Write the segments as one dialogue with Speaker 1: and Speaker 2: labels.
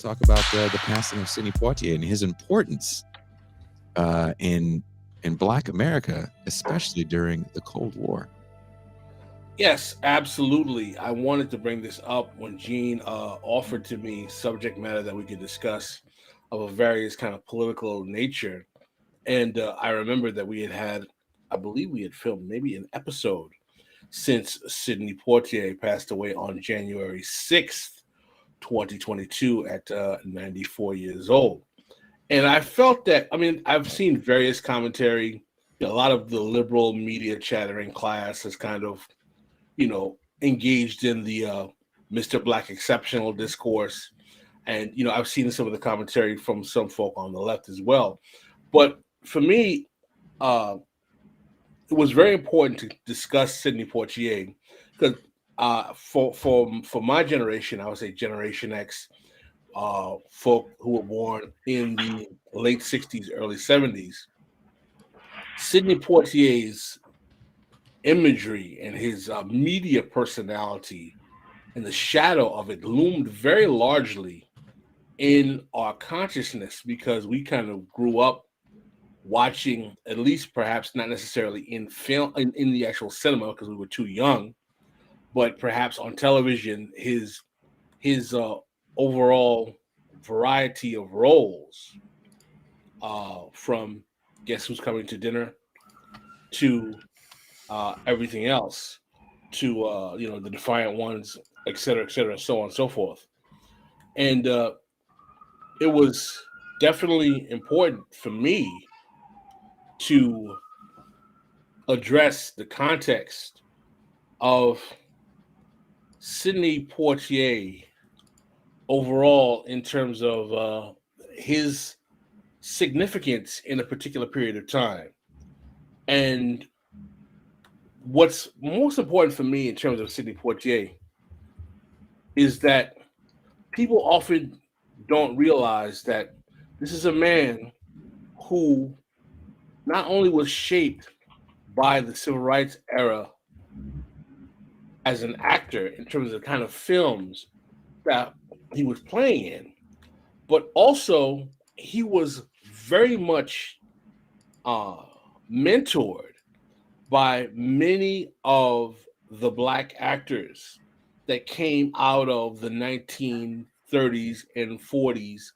Speaker 1: talk about the passing of Sidney Poitier and his importance in Black America, especially during the Cold War.
Speaker 2: Yes, absolutely. I wanted to bring this up when Djene offered to me subject matter that we could discuss of a various kind of political nature. And I remember that I believe we had filmed maybe an episode since Sidney Poitier passed away on January 6th, 2022 at 94 years old. And I felt that, I mean, I've seen various commentary. A lot of the liberal media chattering class has kind of, engaged in the Mr. Black exceptional discourse. And, I've seen some of the commentary from some folk on the left as well. But for me, uh, it was very important to discuss Sidney Poitier because for my generation, I would say Generation X, folk who were born in the late '60s, early '70s, Sidney Poitier's imagery and his media personality and the shadow of it loomed very largely in our consciousness because we kind of grew up watching, at least perhaps not necessarily in film, in the actual cinema because we were too young, but perhaps on television, his overall variety of roles, from Guess Who's Coming to Dinner to everything else, to the Defiant Ones, et cetera, so on and so forth. And it was definitely important for me to address the context of Sidney Poitier overall in terms of his significance in a particular period of time. And what's most important for me in terms of Sidney Poitier is that people often don't realize that this is a man who not only was shaped by the civil rights era as an actor in terms of the kind of films that he was playing in, but also he was very much mentored by many of the Black actors that came out of the 1930s and 40s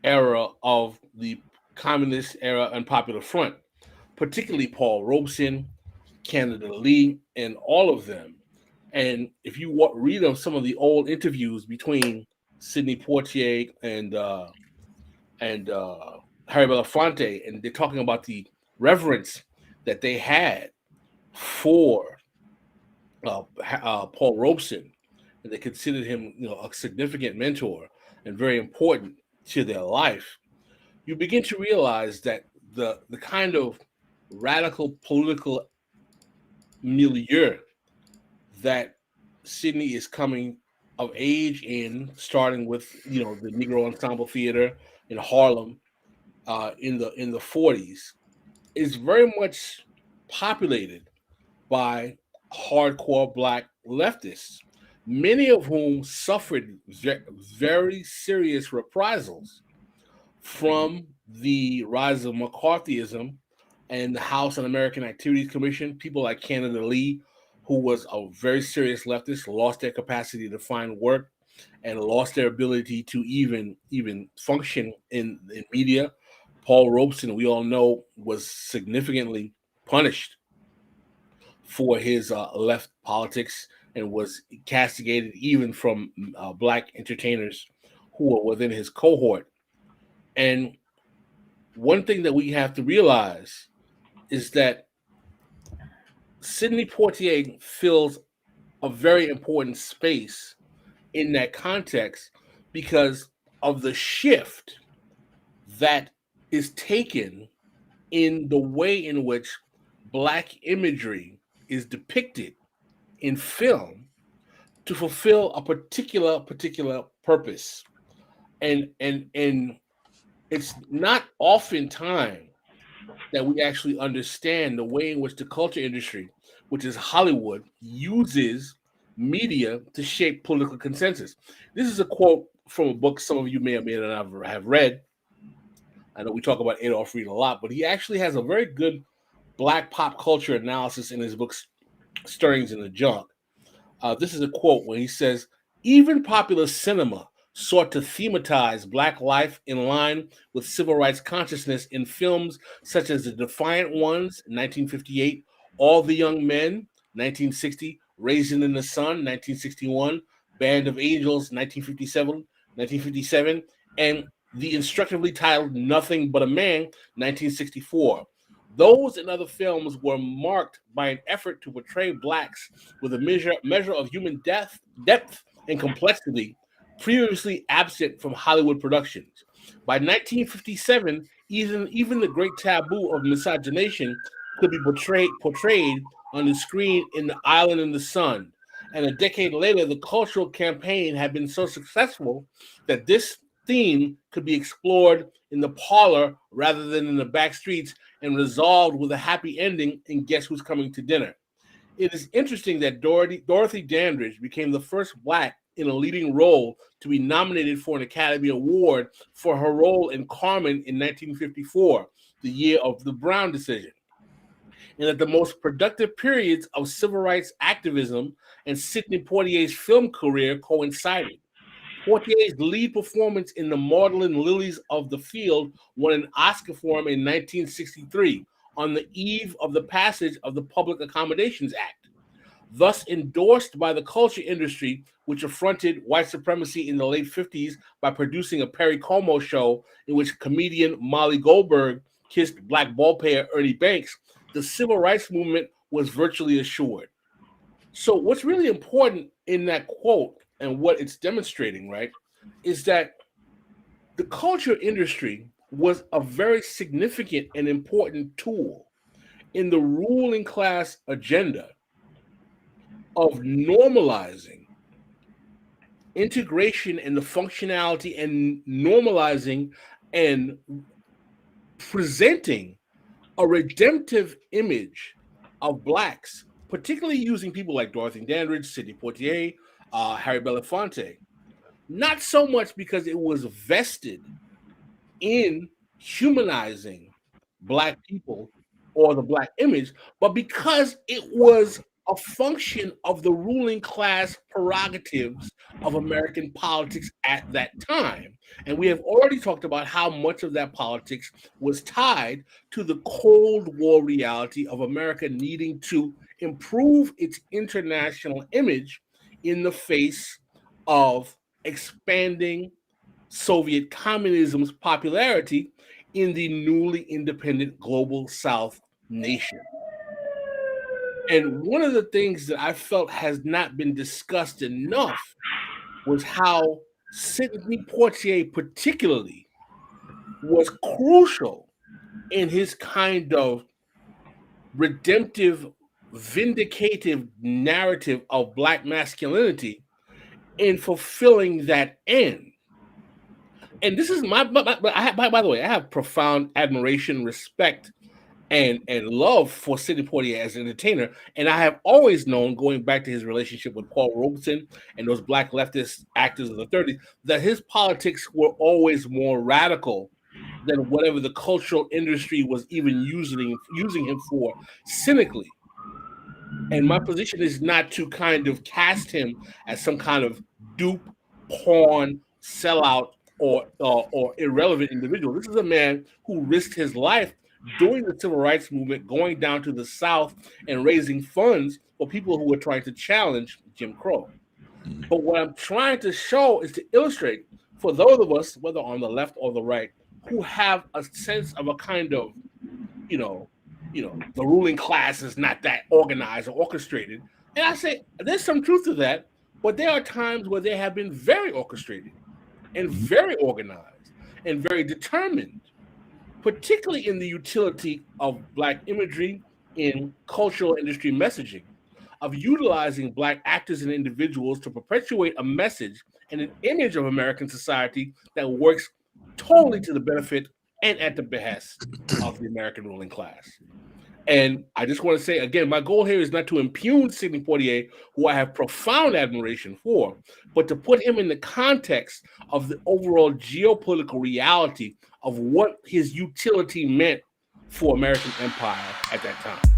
Speaker 2: era of the communist era and Popular Front, particularly Paul Robeson, Canada Lee, and all of them. And if you read of some of the old interviews between Sidney Poitier and Harry Belafonte, and they're talking about the reverence that they had for Paul Robeson, and they considered him, a significant mentor and very important to their life. You begin to realize that the kind of radical political milieu that Sidney is coming of age in, starting with the Negro Ensemble Theater in Harlem in the 40s, is very much populated by hardcore Black leftists, many of whom suffered very serious reprisals from the rise of McCarthyism and the House Un-American Activities Commission. People like Canada Lee, who was a very serious leftist, lost their capacity to find work and lost their ability to even function in media. Paul Robeson, we all know, was significantly punished for his left politics and was castigated even from Black entertainers who were within his cohort. And one thing that we have to realize is that Sidney Poitier fills a very important space in that context because of the shift that is taken in the way in which Black imagery is depicted in film to fulfill a particular purpose. And it's not often time that we actually understand the way in which the culture industry, which is Hollywood, uses media to shape political consensus. This is a quote from a book some of you may or may not have read. I know we talk about Adolf Reed a lot, but he actually has a very good black pop culture analysis in his book Stirrings in the Junk. This is a quote where he says, even popular cinema sought to thematize Black life in line with civil rights consciousness in films such as The Defiant Ones, 1958, All the Young Men, 1960, Raisin in the Sun, 1961, Band of Angels, 1957, and the instructively titled Nothing But a Man, 1964. Those and other films were marked by an effort to portray Blacks with a measure of human depth and complexity previously absent from Hollywood productions. By 1957, even the great taboo of miscegenation could be portrayed on the screen in The Island in the Sun. And a decade later, the cultural campaign had been so successful that this theme could be explored in the parlor rather than in the back streets and resolved with a happy ending in Guess Who's Coming to Dinner. It is interesting that Dorothy Dandridge became the first Black in a leading role to be nominated for an Academy Award for her role in Carmen in 1954, the year of the Brown decision. And that the most productive periods of civil rights activism and Sidney Poitier's film career coincided. Poitier's lead performance in The Maudlin Lilies of the Field won an Oscar for him in 1963 on the eve of the passage of the Public Accommodations Act, thus endorsed by the culture industry, which affronted white supremacy in the late 50s by producing a Perry Como show in which comedian Molly Goldberg kissed Black ball player Ernie Banks. The civil rights movement was virtually assured. So what's really important in that quote and what it's demonstrating, right, is that the culture industry was a very significant and important tool in the ruling class agenda of normalizing integration and the functionality and normalizing and presenting a redemptive image of Blacks, particularly using people like Dorothy Dandridge, Sidney Poitier, Harry Belafonte. Not so much because it was vested in humanizing Black people or the Black image, but because it was a function of the ruling class prerogatives of American politics at that time. And we have already talked about how much of that politics was tied to the Cold War reality of America needing to improve its international image in the face of expanding Soviet communism's popularity in the newly independent global South nation. And one of the things that I felt has not been discussed enough was how Sidney Poitier particularly was crucial in his kind of redemptive, vindicative narrative of Black masculinity in fulfilling that end. And this is by the way, I have profound admiration, respect, and love for Sidney Poitier as an entertainer. And I have always known, going back to his relationship with Paul Robeson and those Black leftist actors of the 30s, that his politics were always more radical than whatever the cultural industry was even using him for cynically. And my position is not to kind of cast him as some kind of dupe, pawn, sellout, or irrelevant individual. This is a man who risked his life during the civil rights movement, going down to the South and raising funds for people who were trying to challenge Jim Crow. But what I'm trying to show is to illustrate for those of us, whether on the left or the right, who have a sense of a kind of, the ruling class is not that organized or orchestrated. And I say there's some truth to that, but there are times where they have been very orchestrated and very organized and very determined, particularly in the utility of Black imagery in cultural industry messaging, of utilizing Black actors and individuals to perpetuate a message and an image of American society that works totally to the benefit and at the behest of the American ruling class. And I just want to say again, my goal here is not to impugn Sidney Poitier, who I have profound admiration for, but to put him in the context of the overall geopolitical reality of what his utility meant for American empire at that time.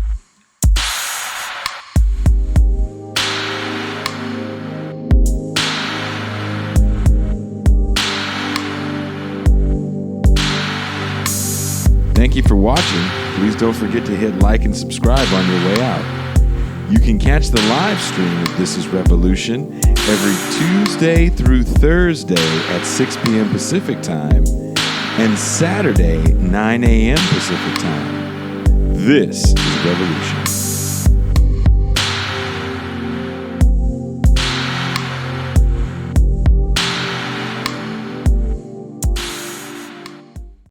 Speaker 3: Thank you for watching. Please don't forget to hit like and subscribe on your way out. You can catch the live stream of This Is Revolution every Tuesday through Thursday at 6 p.m. Pacific Time and Saturday, 9 a.m. Pacific Time. This is Revolution.